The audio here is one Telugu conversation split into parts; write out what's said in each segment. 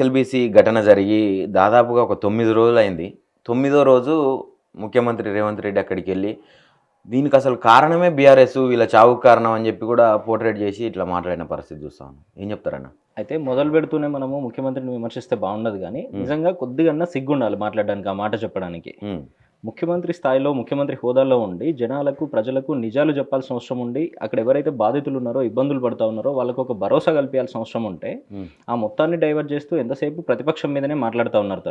ఎస్ఎల్బీసీ ఘటన జరిగి దాదాపుగా ఒక 9 రోజులైంది. 9దో రోజు ముఖ్యమంత్రి రేవంత్ రెడ్డి అక్కడికెళ్ళి, దీనికసలు కారణమే బీఆర్ఎస్ వీళ్ళ చావుకు కారణం అని చెప్పి కూడా పోర్ట్రేట్ చేసి ఇట్లా మాట్లాడిన పరిస్థితి చూస్తా ఉన్నాం. ఏం చెప్తారన్న? అయితే మొదలు పెడుతూనే మనము ముఖ్యమంత్రిని విమర్శిస్తే బాగుండదు కానీ నిజంగా కొద్దిగన్నా సిగ్గుండాలి మాట్లాడడానికి, ఆ మాట చెప్పడానికి. హ్మ్. ముఖ్యమంత్రి స్థాయిలో, ముఖ్యమంత్రి హోదాలో ఉండి జనాలకు, ప్రజలకు నిజాలు చెప్పాల్సిన అవసరం ఉండి, అక్కడ ఎవరైతే బాధితులు ఉన్నారో, ఇబ్బందులు పడతా ఉన్నారో వాళ్ళకు ఒక భరోసా కల్పించాల్సిన అవసరం ఉంటే, ఆ మొత్తాన్ని డైవర్ట్ చేస్తూ ఎంతసేపు ప్రతిపక్షం మీదనే మాట్లాడుతూ ఉన్నారు.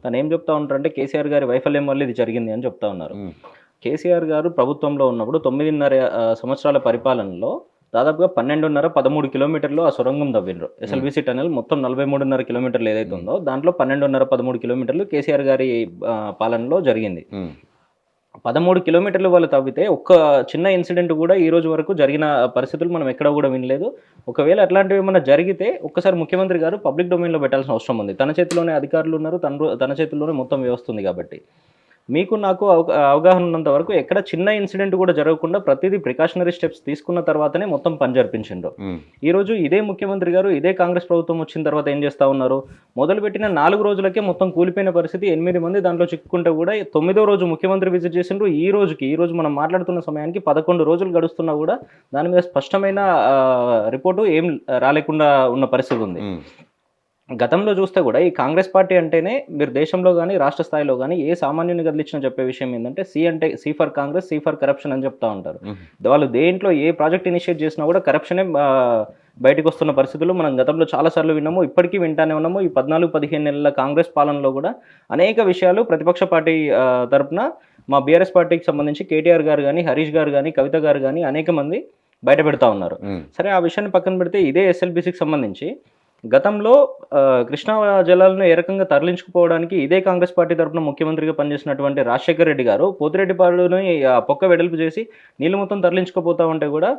తను ఏం చెప్తా ఉంటారంటే కేసీఆర్ గారి వైఫల్యం వల్ల ఇది జరిగింది అని చెప్తా ఉన్నారు. కేసీఆర్ గారు ప్రభుత్వంలో ఉన్నప్పుడు 9.5 సంవత్సరాల పరిపాలనలో దాదాపుగా 12.5, 13 కిలోమీటర్లు ఆ సొరంగం తవ్విండ్రు. ఎస్ఎల్బీసీ టనల్ మొత్తం 43.5 కిలోమీటర్లు ఏదైతే ఉందో దాంట్లో 12.5, 13 కిలోమీటర్లు కేసీఆర్ గారి పాలనలో జరిగింది. 13 కిలోమీటర్లు వాళ్ళు తవ్వితే ఒక్క చిన్న ఇన్సిడెంట్ కూడా ఈ రోజు వరకు జరిగిన పరిస్థితులు మనం ఎక్కడ కూడా వినలేదు. ఒకవేళ అట్లాంటివి ఏమన్నా జరిగితే ఒక్కసారి ముఖ్యమంత్రి గారు పబ్లిక్ డొమైన్లో పెట్టాల్సిన అవసరం ఉంది. తన చేతిలోనే అధికారులు ఉన్నారు, తన చేతిలోనే మొత్తం వ్యవస్థ ఉంది కాబట్టి. మీకు నాకు అవగాహన ఉన్నంత వరకు ఎక్కడ చిన్న ఇన్సిడెంట్ కూడా జరగకుండా ప్రతిదీ ప్రికాషనరీ స్టెప్స్ తీసుకున్న తర్వాతనే మొత్తం పని జరిపించిండ్రు. ఈరోజు ఇదే ముఖ్యమంత్రి గారు ఇదే కాంగ్రెస్ ప్రభుత్వం వచ్చిన తర్వాత ఏం చేస్తా ఉన్నారు? మొదలుపెట్టిన 4 రోజులకే మొత్తం కూలిపోయిన పరిస్థితి. 8 మంది దాంట్లో చిక్కుకుంటే కూడా 9వ రోజు ముఖ్యమంత్రి విజిట్ చేసిండ్రు. ఈ రోజు మనం మాట్లాడుతున్న సమయానికి 11 రోజులు గడుస్తున్నా కూడా దాని మీద స్పష్టమైన రిపోర్టు ఏం రాలేకుండా ఉన్న పరిస్థితి ఉంది. గతంలో చూస్తే కూడా ఈ కాంగ్రెస్ పార్టీ అంటేనే మీరు దేశంలో కానీ రాష్ట్ర స్థాయిలో కానీ ఏ సామాన్యుని కదిలించిన చెప్పే విషయం ఏంటంటే C for Congress, C for corruption అని చెప్తా ఉంటారు. వాళ్ళు దేంట్లో ఏ ప్రాజెక్ట్ ఇనిషియేట్ చేసినా కూడా కరప్షనే బయటకు వస్తున్న పరిస్థితులు మనం గతంలో చాలాసార్లు విన్నాము, ఇప్పటికీ వింటానే ఉన్నాము. ఈ 14-15 నెలల కాంగ్రెస్ పాలనలో కూడా అనేక విషయాలు ప్రతిపక్ష పార్టీ తరఫున మా బీఆర్ఎస్ పార్టీకి సంబంధించి కేటీఆర్ గారు కానీ, హరీష్ గారు కానీ, కవిత గారు కానీ అనేక మంది బయట పెడతా ఉన్నారు. సరే, ఆ విషయాన్ని పక్కన పెడితే ఇదే ఎస్ఎల్బీసీకి సంబంధించి గతంలో కృష్ణా జలాలను ఏ రకంగా తరలించుకుపోవడానికి ఇదే కాంగ్రెస్ పార్టీ తరఫున ముఖ్యమంత్రిగా పనిచేసినటువంటి రాజశేఖర్ రెడ్డి గారు పోతిరెడ్డిపాడుని పొక్క వెడల్పు చేసి నీళ్ళు మొత్తం తరలించుకుపోతా ఉంటే కూడా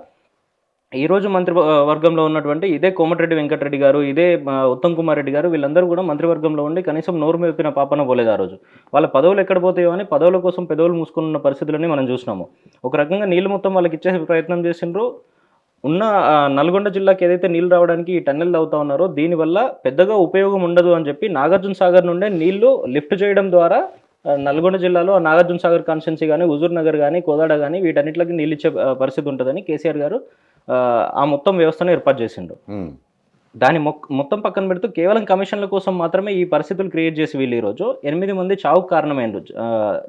ఈరోజు మంత్రివర్గంలో ఉన్నటువంటి ఇదే కోమటిరెడ్డి వెంకటరెడ్డి గారు, ఇదే ఉత్తమ్ కుమార్ రెడ్డి గారు, వీళ్ళందరూ కూడా మంత్రివర్గంలో ఉండి కనీసం నోరు మెప్పిన పాపన పోలేదు. ఆ రోజు వాళ్ళ పదవులు ఎక్కడ పోతాయో అని పదవుల కోసం పెదవులు మూసుకున్న పరిస్థితులని మనం చూసినాము. ఒక రకంగా నీళ్ళు మొత్తం వాళ్ళకి ఇచ్చే ప్రయత్నం చేసిండ్రు. ఉన్న నల్గొండ జిల్లాకి ఏదైతే నీళ్ళు రావడానికి ఈ టన్నెల్ అవుతా ఉన్నారో దీనివల్ల పెద్దగా ఉపయోగం ఉండదు అని చెప్పి నాగార్జున సాగర్ నుండే నీళ్లు లిఫ్ట్ చేయడం ద్వారా నల్గొండ జిల్లాలో నాగార్జున సాగర్ కాన్స్టిట్యున్సీ కానీ, హుజూర్ నగర్ కానీ, కోదాడ కానీ వీటన్నిటికి నీళ్ళు ఇచ్చే పరిస్థితి ఉంటుందని కేసీఆర్ గారు ఆ మొత్తం వ్యవస్థను ఏర్పాటు చేసిండు. దాన్ని మొత్తం పక్కన పెడుతూ కేవలం కమిషన్ల కోసం మాత్రమే ఈ పరిస్థితులు క్రియేట్ చేసి వీళ్ళు ఈరోజు 8 మంది చావుకు కారణమైనరు.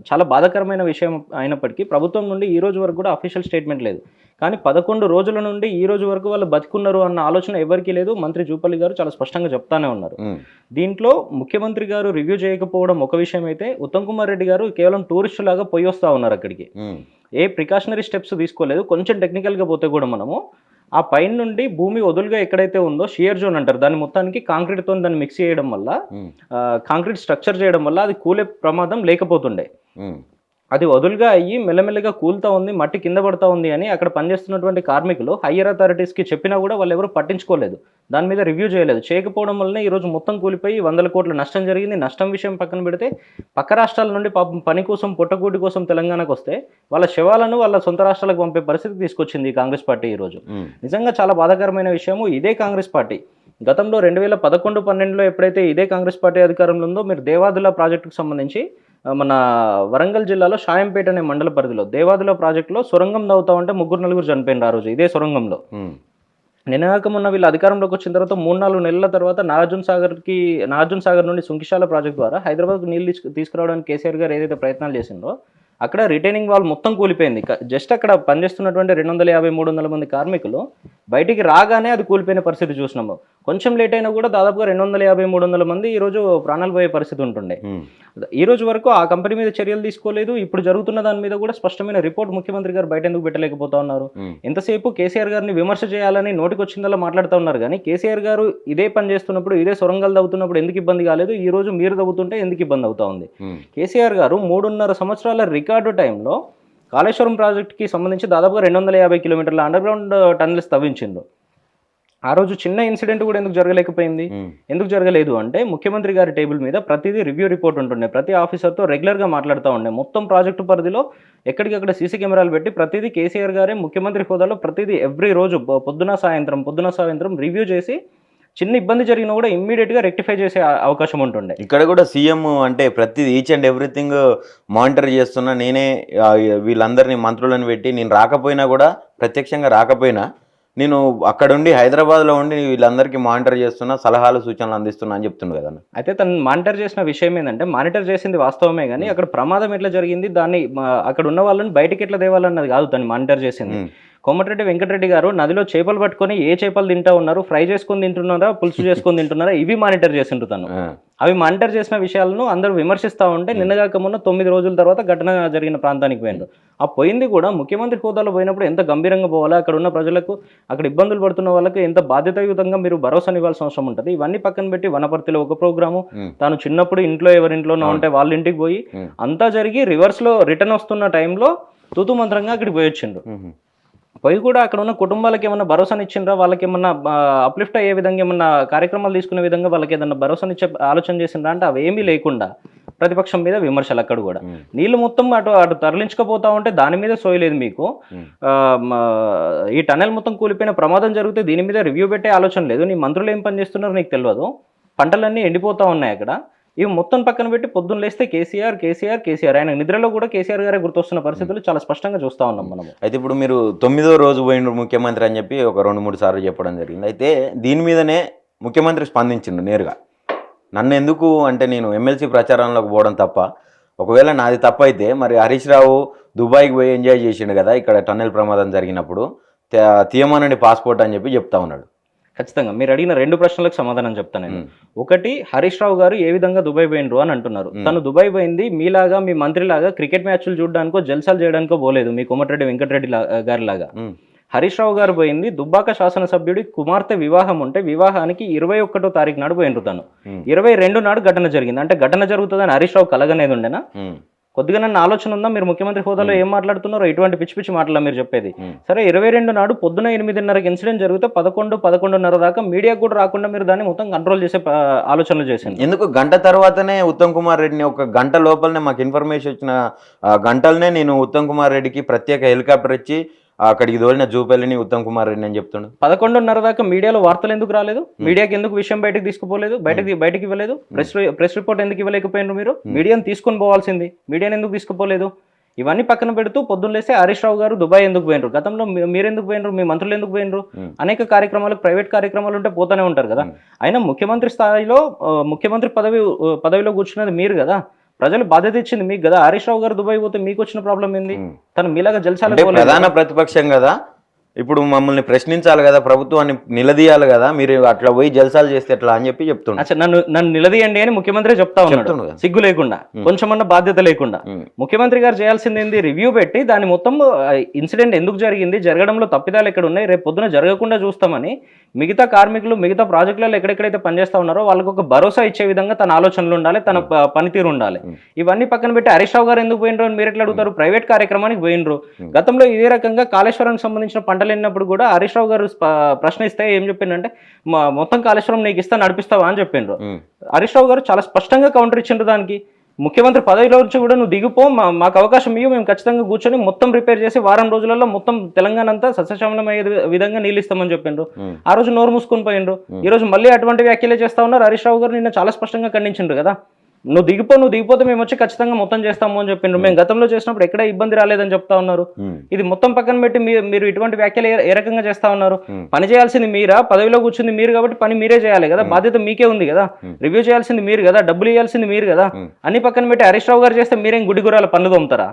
చాలా బాధాకరమైన విషయం అయినప్పటికీ ప్రభుత్వం నుండి ఈ రోజు వరకు కూడా అఫీషియల్ స్టేట్మెంట్ లేదు. కానీ 11 రోజుల నుండి ఈ రోజు వరకు వాళ్ళు బతికున్నారు అన్న ఆలోచన ఎవరికీ లేదు. మంత్రి జూపల్లి గారు చాలా స్పష్టంగా చెప్తానే ఉన్నారు. దీంట్లో ముఖ్యమంత్రి గారు రివ్యూ చేయకపోవడం ఒక విషయం అయితే, ఉత్తమ్ కుమార్ రెడ్డి గారు కేవలం టూరిస్టు లాగా పోయి వస్తూ ఉన్నారు అక్కడికి. ఏ ప్రికాషనరీ స్టెప్స్ తీసుకోలేదు. కొంచెం టెక్నికల్గా పోతే కూడా మనము ఆ పైన నుండి భూమి వదులుగా ఎక్కడైతే ఉందో షియర్ జోన్ అంటారు, దాన్ని మొత్తానికి కాంక్రీట్తో దాన్ని మిక్స్ చేయడం వల్ల, కాంక్రీట్ స్ట్రక్చర్ చేయడం వల్ల అది కూలే ప్రమాదం లేకపోతుండే. అది వదులుగా అయ్యి మెల్లమెల్లగా కూలుతూ ఉంది, మట్టి కింద పడుతూ ఉంది అని అక్కడ పనిచేస్తున్నటువంటి కార్మికులు హయ్యర్ అథారిటీస్కి చెప్పినా కూడా వాళ్ళు ఎవరు పట్టించుకోలేదు. దాని మీద రివ్యూ చేయలేదు. చేయకపోవడం వల్లనే ఈరోజు మొత్తం కూలిపోయి 100 కోట్ల నష్టం జరిగింది. నష్టం విషయం పక్కన పెడితే పక్క రాష్ట్రాల నుండి పాపం పని కోసం, పొట్టకూటి కోసం తెలంగాణకు వస్తే వాళ్ళ శవాలను వాళ్ళ సొంత రాష్ట్రాలకు పంపే పరిస్థితి తీసుకొచ్చింది కాంగ్రెస్ పార్టీ ఈరోజు. నిజంగా చాలా బాధాకరమైన విషయము. ఇదే కాంగ్రెస్ పార్టీ గతంలో 2011-12లో ఎప్పుడైతే ఇదే కాంగ్రెస్ పార్టీ అధికారంలో ఉందో, మీరు దేవాదుల ప్రాజెక్టుకు సంబంధించి మన వరంగల్ జిల్లాలో షాయంపేట అనే మండల పరిధిలో దేవాదుల ప్రాజెక్టులో సొరంగం తవ్వుతా ఉంటే 3-4 చనిపోయినారు ఆ రోజు ఇదే సొరంగంలో. నినాకమున్న వీళ్ళు అధికారంలోకి వచ్చిన తర్వాత 3-4 నెలల తర్వాత నాగార్జున సాగర్ నుండి సుంకిశాల ప్రాజెక్ట్ ద్వారా హైదరాబాద్కు నీళ్ళు తీసుకురావడానికి కేసీఆర్ గారు ఏదైతే ప్రయత్నాలు చేసిందో అక్కడ రిటైనింగ్ వాల్ మొత్తం కూలిపోయింది. జస్ట్ అక్కడ పనిచేస్తున్నటువంటి 250-300 మంది కార్మికులు బయటికి రాగానే అది కూలిపోయిన పరిస్థితి చూసినాము. కొంచెం లేట్ అయినా కూడా దాదాపుగా 250-300 మంది ఈరోజు ప్రాణాలు పోయే పరిస్థితి ఉంటుండే. ఈ రోజు వరకు ఆ కంపెనీ మీద చర్యలు తీసుకోలేదు. ఇప్పుడు జరుగుతున్న దాని మీద కూడా స్పష్టమైన రిపోర్ట్ ముఖ్యమంత్రి గారు బయట ఎందుకు పెట్టలేకపోతా ఉన్నారు? ఎంతసేపు కేసీఆర్ గారిని విమర్శ చేయాలని నోటికి వచ్చిందల్లా మాట్లాడుతూ ఉన్నారు కానీ కేసీఆర్ గారు ఇదే పని చేస్తున్నప్పుడు, ఇదే సొరంగాలు తవ్వుతున్నప్పుడు ఎందుకు ఇబ్బంది కాలేదు? ఈ రోజు మీరు తవ్వుతుంటే ఎందుకు ఇబ్బంది అవుతా ఉంది? కేసీఆర్ గారు 3.5 సంవత్సరాల రికార్డు టైంలో కాళేశ్వరం ప్రాజెక్టుకి సంబంధించి దాదాపుగా 250 కిలోమీటర్ల అండర్ గ్రౌండ్ టన్నెల్స్ తవ్వించిండ్రు. ఆ రోజు చిన్న ఇన్సిడెంట్ కూడా ఎందుకు జరగలేకపోయింది? ఎందుకు జరగలేదు అంటే ముఖ్యమంత్రి గారి టేబుల్ మీద ప్రతిదీ రివ్యూ రిపోర్ట్ ఉంటుండే, ప్రతి ఆఫీసర్తో రెగ్యులర్గా మాట్లాడుతూ ఉండే. మొత్తం ప్రాజెక్టు పరిధిలో ఎక్కడికక్కడ సీసీ కెమెరాలు పెట్టి ప్రతిదీ కేసీఆర్ గారే ముఖ్యమంత్రి హోదాలో ప్రతిదీ ఎవ్రీ రోజు పొద్దున సాయంత్రం రివ్యూ చేసి చిన్న ఇబ్బంది జరిగినా కూడా ఇమ్మీడియట్గా రెక్టిఫై చేసే అవకాశం ఉంటుండే. ఇక్కడ కూడా సీఎం అంటే ప్రతి ఈచ్ అండ్ ఎవ్రీథింగ్ మానిటర్ చేస్తున్నా నేనే, వీళ్ళందరినీ మంత్రులను పెట్టి నేను రాకపోయినా కూడా ప్రత్యక్షంగా రాకపోయినా నేను అక్కడ ఉండి హైదరాబాద్లో ఉండి వీళ్ళందరికీ మానిటర్ చేస్తున్నా, సలహాలు సూచనలు అందిస్తున్నా అని చెప్తుండు కదా. అయితే తను మానిటర్ చేసిన విషయం ఏంటంటే, మానిటర్ చేసింది వాస్తవమే కానీ అక్కడ ప్రమాదం ఎట్లా జరిగింది, దాన్ని అక్కడ ఉన్న వాళ్ళని బయటకి ఎట్లా తేవాలన్నది కాదు తను మానిటర్ చేసింది. కోమటిరెడ్డి వెంకటరెడ్డి గారు నదిలో చేపలు పట్టుకొని ఏ చేపలు తింటా ఉన్నారు, ఫ్రై చేసుకొని తింటున్నారా, పులుసు చేసుకొని తింటున్నారా, ఇవి మానిటర్ చేసిండ్రు తను. అవి మానిటర్ చేసిన విషయాలను అందరూ విమర్శిస్తూ ఉంటే నిన్నగాక మొన్న 9 రోజుల తర్వాత ఘటన జరిగిన ప్రాంతానికి పోయిండ్రు. ఆ పోయింది కూడా ముఖ్యమంత్రి హోదాలో పోయినప్పుడు ఎంత గంభీరంగా పోవాలా, అక్కడ ఉన్న ప్రజలకు, అక్కడ ఇబ్బందులు పడుతున్న వాళ్ళకి ఎంత బాధ్యతాయుతంగా మీరు భరోసా ఇవ్వాల్సిన అవసరం ఉంటుంది. ఇవన్నీ పక్కన పెట్టి వనపర్తిలో ఒక ప్రోగ్రాము, తాను చిన్నప్పుడు ఇంట్లో ఎవరింట్లోనో ఉంటే వాళ్ళ ఇంటికి పోయి అంతా జరిగి రివర్స్లో రిటర్న్ వస్తున్న టైంలో తూతు మంత్రంగా అక్కడికి పోయి వచ్చిండ్రు. పోయి కూడా అక్కడ ఉన్న కుటుంబాలకు ఏమన్నా భరోసాని ఇచ్చిండ్రా, వాళ్ళకి ఏమన్నా అప్లిఫ్ట్ అయ్యే విధంగా ఏమన్నా కార్యక్రమాలు తీసుకునే విధంగా వాళ్ళకి ఏదన్నా భరోసానిచ్చే ఆలోచన చేసిండ్రా అంటే అవేమీ లేకుండా ప్రతిపక్షం మీద విమర్శలు. అక్కడ కూడా నీళ్ళు మొత్తం అటు తరలించకపోతా ఉంటే దాని మీద సోయలేదు మీకు. ఈ టనెల్ మొత్తం కూలిపోయిన ప్రమాదం జరిగితే దీని మీద రివ్యూ పెట్టే ఆలోచన లేదు. నీ మంత్రులు ఏం పని చేస్తున్నారో నీకు తెలియదు. పంటలన్నీ ఎండిపోతూ ఉన్నాయి అక్కడ. ఇవి మొత్తం పక్కన పెట్టి పొద్దున్న లేస్తే కేసీఆర్ కేసీఆర్ కేసీఆర్, ఆయన నిద్రలో కూడా కేసీఆర్ గారే గుర్తొస్తున్న పరిస్థితులు చాలా స్పష్టంగా చూస్తూ ఉన్నాం మనం. అయితే ఇప్పుడు మీరు 9వ రోజు పోయిన ముఖ్యమంత్రి అని చెప్పి ఒక 2-3 సార్లు చెప్పడం జరిగింది. అయితే దీని మీదనే ముఖ్యమంత్రి స్పందించిండు నేరుగా. నన్ను ఎందుకు అంటే నేను ఎమ్మెల్సీ ప్రచారంలోకి పోవడం తప్ప, ఒకవేళ నాది తప్పు అయితే మరి హరీష్ రావు దుబాయ్కి పోయి ఎంజాయ్ చేసిండు కదా ఇక్కడ టన్నెల్ ప్రమాదం జరిగినప్పుడు, తీయమనండి పాస్పోర్ట్ అని చెప్పి చెప్తా ఉన్నాడు. ఖచ్చితంగా మీరు అడిగిన 2 ప్రశ్నలకు సమాధానం చెప్తాను నేను. ఒకటి, హరీష్ రావు గారు ఏ విధంగా దుబాయ్ పోయినరు అని అంటున్నారు. తను దుబాయ్ పోయింది మీలాగా, మీ మంత్రిలాగా క్రికెట్ మ్యాచ్లు చూడడానికో జల్సాలు చేయడానికో పోలేదు, మీ కోమటిరెడ్డి వెంకటరెడ్డి గారి లాగా. హరీష్ రావు గారు పోయింది దుబ్బాక శాసనసభ్యుడి కుమార్తె వివాహం ఉంటే వివాహానికి 21వ తారీఖు నాడు పోయినరు. తను 22 నాడు ఘటన జరిగింది. అంటే ఘటన జరుగుతుందని హరీష్ రావు కలగనేది ఉండేనా? కొద్దిగా నన్ను ఆలోచన ఉందా? మీరు ముఖ్యమంత్రి హోదాలో ఏం మాట్లాడుతున్నారో ఇటువంటి పిచ్చి పిచ్చి మాటలా మీరు చెప్పేది. సరే, 22 నాడు పొద్దున 8:30కి ఇన్సిడెంట్ జరిగితే 11-11:30 దాకా మీడియా కూడా రాకుండా మీరు దాన్ని మొత్తం కంట్రోల్ చేసే ఆలోచనలు చేశాను. ఎందుకు గంట తర్వాతనే ఉత్తమ్ కుమార్ రెడ్డిని, ఒక గంట లోపలనే మాకు ఇన్ఫర్మేషన్ వచ్చిన గంటలనే నేను ఉత్తమ్ కుమార్ రెడ్డికి ప్రత్యేక హెలికాప్టర్ ఇచ్చి అక్కడికి తోలిన జూపల్లిని ఉత్తమ్ కుమార్ రెడ్డి అని చెప్తుండు. 11:30 దాకా మీడియాలో వార్తలు ఎందుకు రాలేదు? మీడియాకి ఎందుకు విషయం బయటకు తీసుకుపోలేదు? బయటకి ఇవ్వలేదు? ప్రెస్ రిపోర్ట్ ఎందుకు ఇవ్వలేకపోయినారు? మీరు మీడియాని తీసుకొని పోవాల్సింది, మీడియాని ఎందుకు తీసుకుపోలేదు? ఇవన్నీ పక్కన పెడుతూ పొద్దున్న లేస్తే హరీష్ రావు గారు దుబాయ్ ఎందుకు పోయినరు, గతంలో మీరు ఎందుకు పోయినరు, మీ మంత్రులు ఎందుకు పోయినరు, అనేక కార్యక్రమాలు, ప్రైవేట్ కార్యక్రమాలు ఉంటే పోతూనే ఉంటారు కదా. అయినా ముఖ్యమంత్రి స్థాయిలో ముఖ్యమంత్రి పదవిలో కూర్చున్నది మీరు కదా, ప్రజలు బాధ్యత ఇచ్చింది మీకు కదా. హరీష్ రావు గారు దుబాయ్ పోతే మీకు వచ్చిన ప్రాబ్లం ఏంది? తను మీలాగా జల్సాలు ప్రధాన ప్రతిపక్షం కదా, ఇప్పుడు మమ్మల్ని ప్రశ్నించాలి కదా, ప్రభుత్వాన్ని నిలదీయాలి కదా, మీరు అట్లా పోయి జల్సాలు చేస్తే ఎట్లా అని చెప్పి చెప్తున్నాను. నన్ను నిలదీయండి అని ముఖ్యమంత్రి చెప్తా ఉన్నాడు, సిగ్గు లేకుండా, కొంచెమన్నా బాధ్యత లేకుండా. ముఖ్యమంత్రి గారు చేయాల్సింది ఏంది? రివ్యూ పెట్టి దాని మొత్తం ఇన్సిడెంట్ ఎందుకు జరిగింది, జరగడంలో తప్పిదాలు ఎక్కడ ఉన్నాయి, రేపు పొద్దున జరగకుండా చూస్తామని మిగతా కార్మికులు మిగతా ప్రాజెక్టులలో ఎక్కడెక్కడైతే పనిచేస్తా ఉన్నారో వాళ్ళకు ఒక భరోసా ఇచ్చే విధంగా తన ఆలోచనలు ఉండాలి, తన పనితీరు ఉండాలి. ఇవన్నీ పక్కన పెట్టి హరీష్ రావు గారు ఎందుకు పోయినరు అని మీరు ఎట్లా అడుగుతారు? ప్రైవేట్ కార్యక్రమానికి పోయినరు. గతంలో ఇదే రకంగా కాళేశ్వరానికి సంబంధించిన పంటలు వెళ్ళినప్పుడు కూడా హరీష్ రావు గారు ప్రశ్నిస్తే ఏం చెప్పిండంటే, మొత్తం కాళేశ్వరం నీకు ఇస్తా నడిపిస్తావా అని చెప్పిండ్రు. హరీష్ రావు గారు చాలా స్పష్టంగా కౌంటర్ ఇచ్చిండ్రు దానికి. ముఖ్యమంత్రి పదవిలో నుంచి కూడా నువ్వు దిగిపో, మాకు అవకాశం ఇవ్వు, మేము ఖచ్చితంగా కూర్చొని మొత్తం రిపేర్ చేసి వారం రోజులలో మొత్తం తెలంగాణ అంతా సస్యశ్యామలం అయ్యే విధంగా నీళ్ళు ఇస్తామని చెప్పిండ్రు. ఆ రోజు నోరు మూసుకొని పోయిండ్రు. ఈ రోజు మళ్ళీ అటువంటి వ్యాఖ్యలే చేస్తా ఉన్నారు. హరీష్ రావు గారు నిన్న చాలా స్పష్టంగా ఖండించిండ్రు కదా, నువ్వు దిగిపోతే మేము వచ్చి ఖచ్చితంగా మొత్తం చేస్తాము అని చెప్పిండ్రు. మేము గతంలో చేసినప్పుడు ఎక్కడ ఇబ్బంది రాలేదని చెప్తా ఉన్నారు. ఇది మొత్తం పక్కన పెట్టి మీరు ఇటువంటి వ్యాఖ్యలు ఏ రకంగా చేస్తా ఉన్నారు? పని చేయాల్సింది మీరా? పదవిలో కూర్చుంది మీరు కాబట్టి పని మీరే చేయాలి కదా, బాధ్యత మీకే ఉంది కదా, రివ్యూ చేయాల్సింది మీరు కదా, డబ్బులు ఇవ్వాల్సింది మీరు కదా. అన్ని పక్కన పెట్టి హరీష్ రావు గారు చేస్తే మీరేం గుడిగురాల పనులు తోముతారా?